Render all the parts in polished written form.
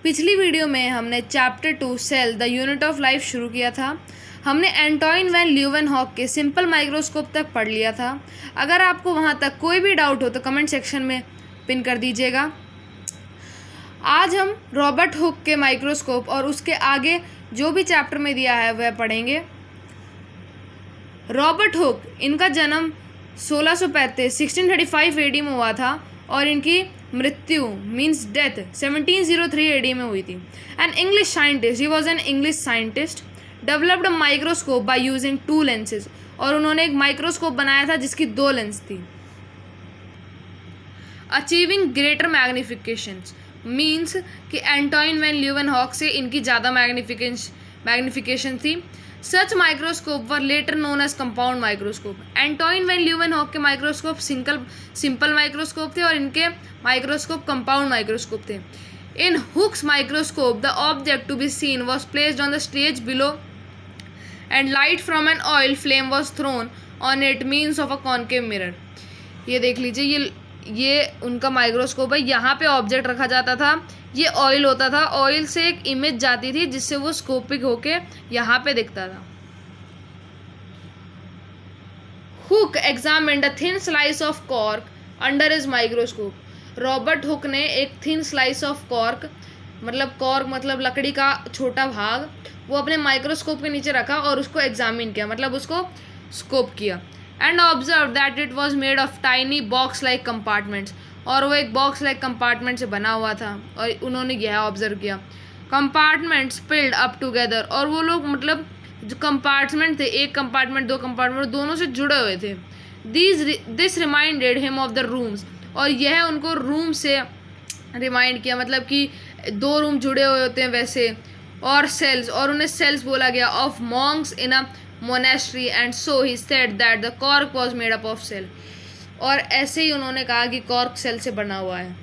पिछली वीडियो में हमने chapter 2 cell the unit of life शुरू किया था। हमने एंटोइन वैन ल्यूवेनहॉक के सिंपल माइक्रोस्कोप तक पढ़ लिया था। अगर आपको वहाँ तक कोई भी डाउट हो तो कमेंट सेक्शन में पिन कर दीजिएगा। आज हम रॉबर्ट हुक के माइक्रोस्कोप और उसके आगे जो भी चैप्टर में दिया है वह पढ़ेंगे। रॉबर्ट हुक, इनका जन्म 1635 एडी में हुआ था और इनकी मृत्यु मीन्स डेथ 1703 एडी में हुई थी। An English scientist, he was an English scientist, developed microscope by using 2 lenses, और उन्होंने एक माइक्रोस्कोप बनाया था जिसकी 2 लेंस थी। अचीविंग ग्रेटर मैग्निफिकेशन मीन्स कि एंटोइन वैन ल्यूवेनहॉक से इनकी ज़्यादा मैग्निफिकेशन थी। Such microscope were later known as compound microscope. Antoine van Leeuwenhoek के माइक्रोस्कोप सिंपल माइक्रोस्कोप थे और इनके माइक्रोस्कोप कंपाउंड माइक्रोस्कोप थे। In Hooke's microscope the object to be seen was placed on the stage below and light from an oil flame was thrown on it means of a concave mirror. ये देख लीजिए, ये उनका microscope है। यहाँ पे object रखा जाता था, ये ऑयल होता था, ऑयल से एक इमेज जाती थी जिससे वो स्कोपिक होके यहाँ पे दिखता था। Hook examined a thin slice of cork under his microscope. Robert Hooke ने एक थिन स्लाइस ऑफ कॉर्क मतलब लकड़ी का छोटा भाग, वो अपने माइक्रोस्कोप के नीचे रखा और उसको एग्जामिन किया, मतलब उसको स्कोप किया। And observe that it was made of tiny box like compartments, और वो एक बॉक्स लाइक कंपार्टमेंट से बना हुआ था। और उन्होंने यह ऑब्जर्व किया, कंपार्टमेंट्स फिल्ड अप टुगेदर, और वो लोग मतलब जो कंपार्टमेंट थे, एक कंपार्टमेंट 2 कंपार्टमेंट दोनों से जुड़े हुए थे। This reminded him of the rooms, और यह उनको रूम से रिमाइंड किया, मतलब कि 2 रूम जुड़े हुए होते हैं वैसे। और सेल्स, और उन्हें सेल्स बोला गया, of monks in a monastery, and so he said that the cork was made up of cell, और ऐसे ही उन्होंने कहा कि कॉर्क सेल से बना हुआ है।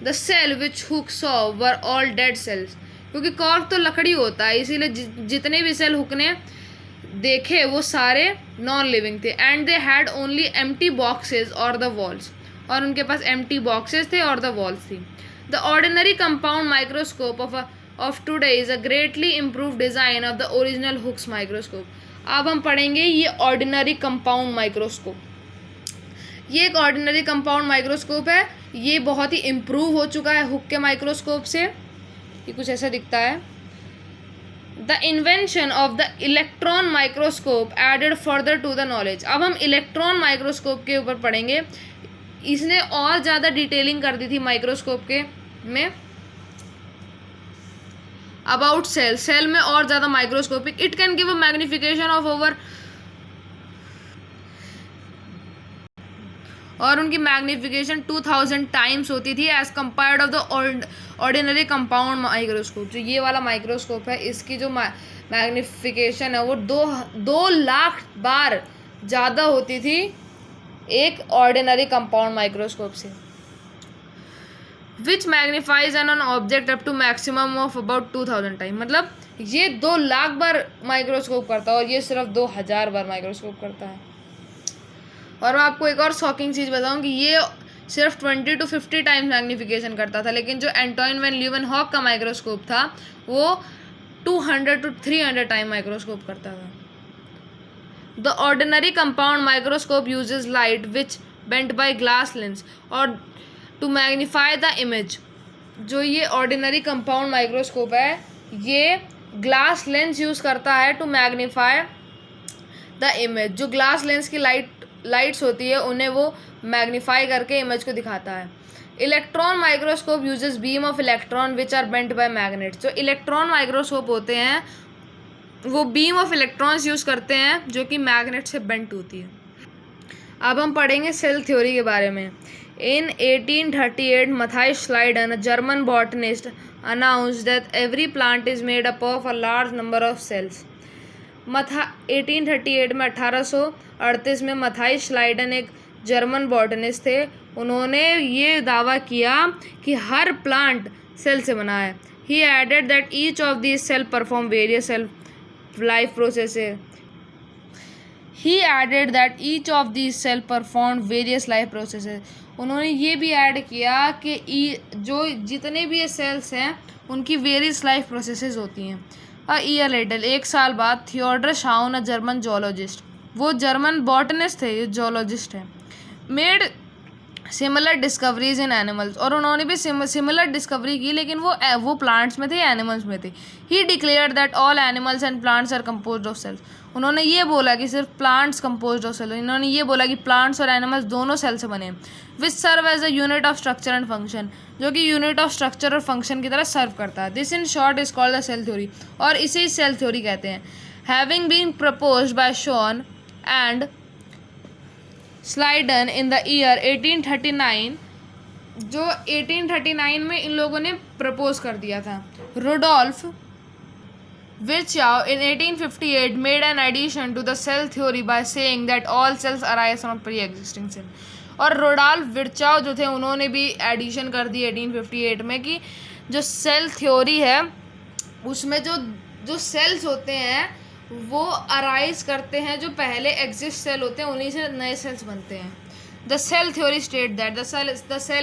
The cell which Hooke saw were all dead cells, क्योंकि कॉर्क तो लकड़ी होता है, इसीलिए जितने भी सेल हुक ने देखे वो सारे नॉन लिविंग थे। And they had only empty boxes और द वॉल्स, और उनके पास एम्प्टी बॉक्सेस थे और द वॉल्स थी। The ordinary compound microscope of today is a greatly improved design of the original Hooke's microscope. अब हम पढ़ेंगे ये ऑर्डिनरी कंपाउंड माइक्रोस्कोप। ये एक ऑर्डिनरी कंपाउंड माइक्रोस्कोप है, ये बहुत ही इम्प्रूव हो चुका है हुक के माइक्रोस्कोप से। ये कुछ ऐसा दिखता है। The invention of the electron microscope added further to the knowledge. अब हम इलेक्ट्रॉन माइक्रोस्कोप के ऊपर पढ़ेंगे। इसने और ज़्यादा डिटेलिंग कर दी थी माइक्रोस्कोप के में अबाउट सेल में और ज़्यादा microscopic. It can give a magnification of over, और उनकी मैग्निफिकेशन 2000 टाइम्स होती थी as compared of the ordinary compound microscope. जो ये वाला माइक्रोस्कोप है, इसकी जो मैग्निफिकेशन है वो 2 लाख बार ज़्यादा होती थी एक ऑर्डिनरी कंपाउंड माइक्रोस्कोप से। Which magnifies an object up to maximum of about 2000 time, मतलब ये 2 लाख बार माइक्रोस्कोप करता है और ये सिर्फ 2000 बार माइक्रोस्कोप करता है। और मैं आपको एक और शॉकिंग चीज़ बताऊं कि ये सिर्फ 20 to 50 टाइम्स मैग्नीफिकेशन करता था, लेकिन जो एंटोइन वैन ल्यूवेनहॉक का माइक्रोस्कोप था वो 200 to 300 टाइम माइक्रोस्कोप करता था। The ordinary compound microscope uses light which bent by glass lens और टू मैग्नीफाई द इमेज। जो ये ऑर्डिनरी कंपाउंड माइक्रोस्कोप है, ये ग्लास लेंस यूज़ करता है टू मैग्नीफाई द इमेज। जो ग्लास लेंस की लाइट्स होती है उन्हें वो मैग्नीफाई करके इमेज को दिखाता है। Electron microscope uses beam of electron which are bent by magnets. जो इलेक्ट्रॉन माइक्रोस्कोप होते हैं वो बीम ऑफ इलेक्ट्रॉन्स यूज़ करते हैं जो कि मैग्नेट से बेंट होती है। अब हम पढ़ेंगे सेल थ्योरी के बारे में। In 1838, Matthias Schleiden, a German botanist, announced that every plant is made up of a large number of cells. 1838 में 1838 में मथाइस श्लाइडन एक जर्मन बॉटनिस्ट थे। उन्होंने ये दावा किया कि हर प्लांट सेल से बना है। He added that each of these cells perform various life processes. He added that each of these cells performed various life processes. उन्होंने ये भी ऐड किया कि जो जितने भी ये सेल्स हैं उनकी वेरियस लाइफ प्रोसेसेस होती हैं। अ ईयर लेटर, 1 साल बाद, Theodor Schwann, a German zoologist, वो जर्मन बॉटनिस्ट थे, ये जोलॉजिस्ट हैं, made similar discoveries in animals, और उन्होंने भी सिमिलर डिस्कवरी की, लेकिन वो प्लांट्स में थे, एनिमल्स में थे। He declare that all animals and plants are composed of cells, उन्होंने ये बोला कि सिर्फ प्लांट्स कंपोज्ड ऑफ सेल, इन्होंने ये बोला कि प्लांट्स और एनिमल्स दोनों सेल से बने हैं, which serve as a unit of structure and function, जो कि यूनिट ऑफ स्ट्रक्चर और फंक्शन की तरह सर्व करता है। This in short is called the cell theory, और इसे ही सेल थ्योरी कहते हैं। Having been proposed by Schwann and Schleiden in the year 1839, जो 1839 में इन लोगों ने प्रपोज कर दिया था। Rudolf Virchow in 1858 made an addition to the cell theory by saying that all cells arise from pre-existing cell, और रोडाल्फ विर्चाउ जो थे उन्होंने भी एडिशन कर दी 1858 में कि जो सेल थ्योरी है उसमें जो सेल्स होते हैं वो अराइज करते हैं, जो पहले एग्जिस्ट सेल होते हैं उन्हीं से नए सेल्स बनते हैं। The cell theory state that the cell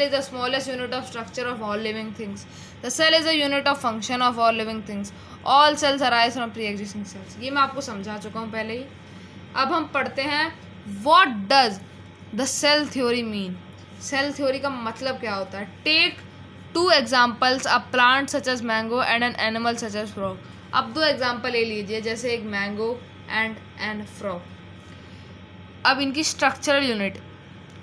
is the smallest unit of structure of all living things, the cell is a unit of function of all living things, all cells arise from pre existing cells. ये मैं आपको समझा चुका हूँ पहले ही। अब हम पढ़ते हैं what does the cell theory mean, cell theory का मतलब क्या होता है। Take 2 examples, a plant such as mango and an animal such as frog. अब 2 एग्जाम्पल ले लीजिए, जैसे एक मैंगो एंड एन फ्रॉग। अब इनकी structural unit,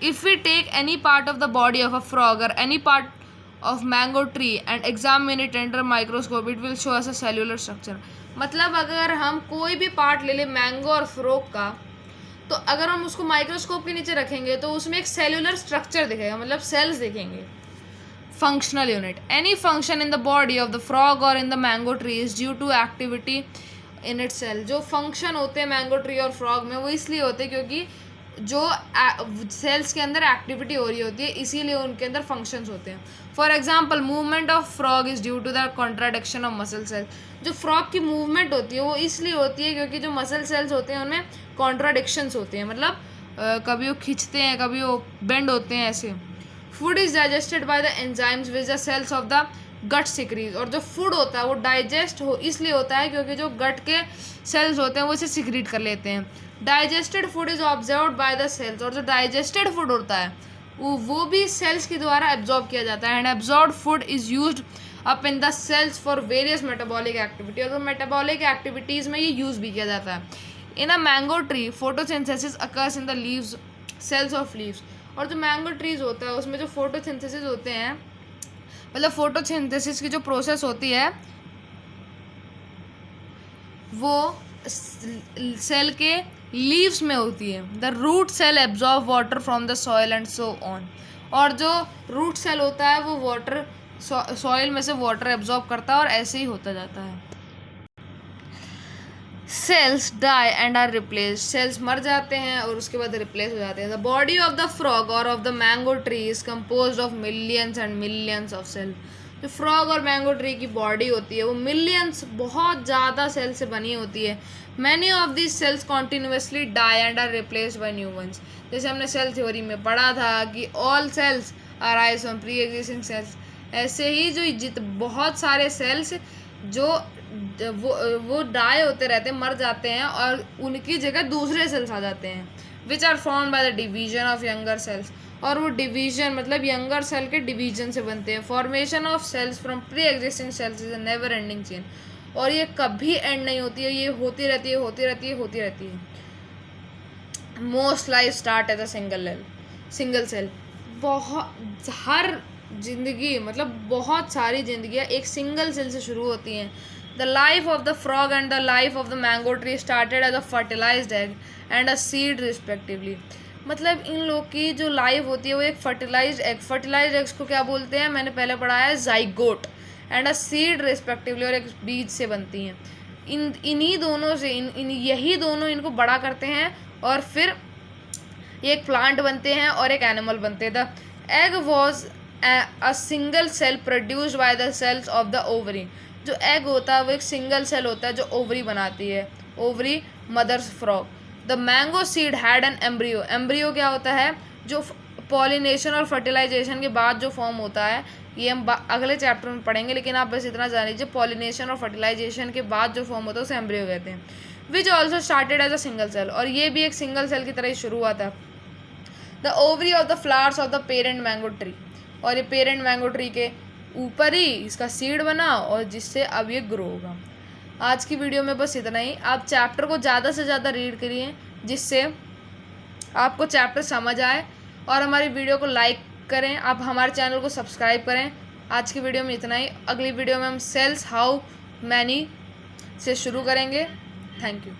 if we take any part of the body of a frog और any part of mango tree and examine it under microscope, it will show us a cellular structure। मतलब अगर हम कोई भी part ले लें mango और frog का, तो अगर हम उसको माइक्रोस्कोप के नीचे रखेंगे तो उसमें एक सेल्यूलर स्ट्रक्चर दिखेगा, मतलब सेल्स दिखेंगे। Functional unit, any function in the body of the frog और in the mango tree is due to activity in it cell. जो फंक्शन होते हैं मैंगो ट्री और फ्रॉग में वो इसलिए होते हैं क्योंकि जो सेल्स के अंदर एक्टिविटी हो रही होती है, इसीलिए उनके अंदर फंक्शंस होते हैं। For example movement of frog is due to the contradiction of muscle cells. जो फ्रॉग की मूवमेंट होती है वो इसलिए होती है क्योंकि जो मसल सेल्स होते हैं उनमें कॉन्ट्राडिक्शंस होते हैं, मतलब कभी वो खिंचते हैं, कभी वो बेंड होते हैं, ऐसे। Food is digested by the enzymes which the cells of the gut secrete, और जो फूड होता है वो डाइजेस्ट इसलिए होता है क्योंकि जो गट के सेल्स होते हैं वो इसे सिक्रीट कर लेते हैं। Digested food is observed by the cells, और जो डाइजेस्टेड फूड होता है वो भी सेल्स के द्वारा एब्जॉर्ब किया जाता है। And absorbed food is used up in the cells for various metabolic activity, और तो मेटाबॉलिक एक्टिविटीज़ में ये यूज़ भी किया जाता है। In a mango tree photosynthesis occurs in the leaves cells of leaves, और जो मैंगो ट्रीज होता है उसमें जो फोटोसिंथेसिस होते हैं, मतलब फोटोसिंथेसिस की जो प्रोसेस होती है वो सेल के लीव्स में होती है। The root cell absorb water from the soil and so on, और जो रूट सेल होता है वो वाटर सॉइल में से वाटर एब्जॉर्ब करता है और ऐसे ही होता जाता है। Cells die and are replaced, cells मर जाते हैं और उसके बाद रिप्लेस हो जाते हैं। The body of the frog और of the mango tree is composed of millions and millions of cell. जो फ्रॉग और मैंगो ट्री की बॉडी होती है वो मिलियंस, बहुत ज़्यादा सेल से बनी होती है। Many of this cells continuously die and are replaced by new ones. जैसे हमने सेल थ्योरी में पढ़ा था कि all cells arise from pre existing cells, ऐसे ही जो बहुत सारे सेल्स जो वो डाई होते रहते हैं, मर जाते हैं और उनकी जगह दूसरे सेल्स आ जाते हैं, which are formed by the division of younger cells, और वो डिवीजन मतलब यंगर सेल के डिवीजन से बनते हैं। Formation of cells from pre existing cells is a never ending chain, और ये कभी एंड नहीं होती है, ये होती रहती है, होती रहती है, होती रहती है। Most life start as a single cell. बहुत हर जिंदगी, मतलब बहुत सारी जिंदगियाँ एक सिंगल सेल से शुरू होती हैं। The life of the frog and the life of the mango tree started as a fertilized egg and a seed respectively। मतलब इन लोग की जो लाइफ होती है वो एक फर्टिलाइज्ड एग्स को क्या बोलते हैं, मैंने पहले पढ़ा है zygote, and a seed respectively, और एक बीज से बनती हैं। इन्हीं दोनों से यही दोनों इनको बड़ा करते हैं और फिर एक प्लांट बनते हैं और एक एनिमल बनते हैं। The egg was a single cell produced by the cells of the ovary. जो एग होता है वो एक सिंगल सेल होता है जो ओवरी बनाती है, ovary mother's frog. The mango seed had an embryo. Embryo क्या होता है, जो पॉलिनेशन और फर्टिलाइजेशन के बाद जो फॉर्म होता है, ये हम अगले चैप्टर में पढ़ेंगे, लेकिन आप बस इतना जान लीजिए पॉलिनेशन और फर्टिलाइजेशन के बाद जो फॉर्म होता है उसे एम्ब्रियो कहते हैं। Which also started as a single cell, और ये भी एक सिंगल सेल की तरह ही शुरू हुआ था। The ovary of the flowers of the parent mango tree, और ये पेरेंट मैंगो ट्री के ऊपर ही इसका सीड बना और जिससे अब ये ग्रो होगा। आज की वीडियो में बस इतना ही। आप चैप्टर को ज़्यादा से ज़्यादा रीड करिए जिससे आपको चैप्टर समझ आए, और हमारी वीडियो को लाइक करें, आप हमारे चैनल को सब्सक्राइब करें। आज की वीडियो में इतना ही। अगली वीडियो में हम सेल्स हाउ मैनी से शुरू करेंगे। Thank you.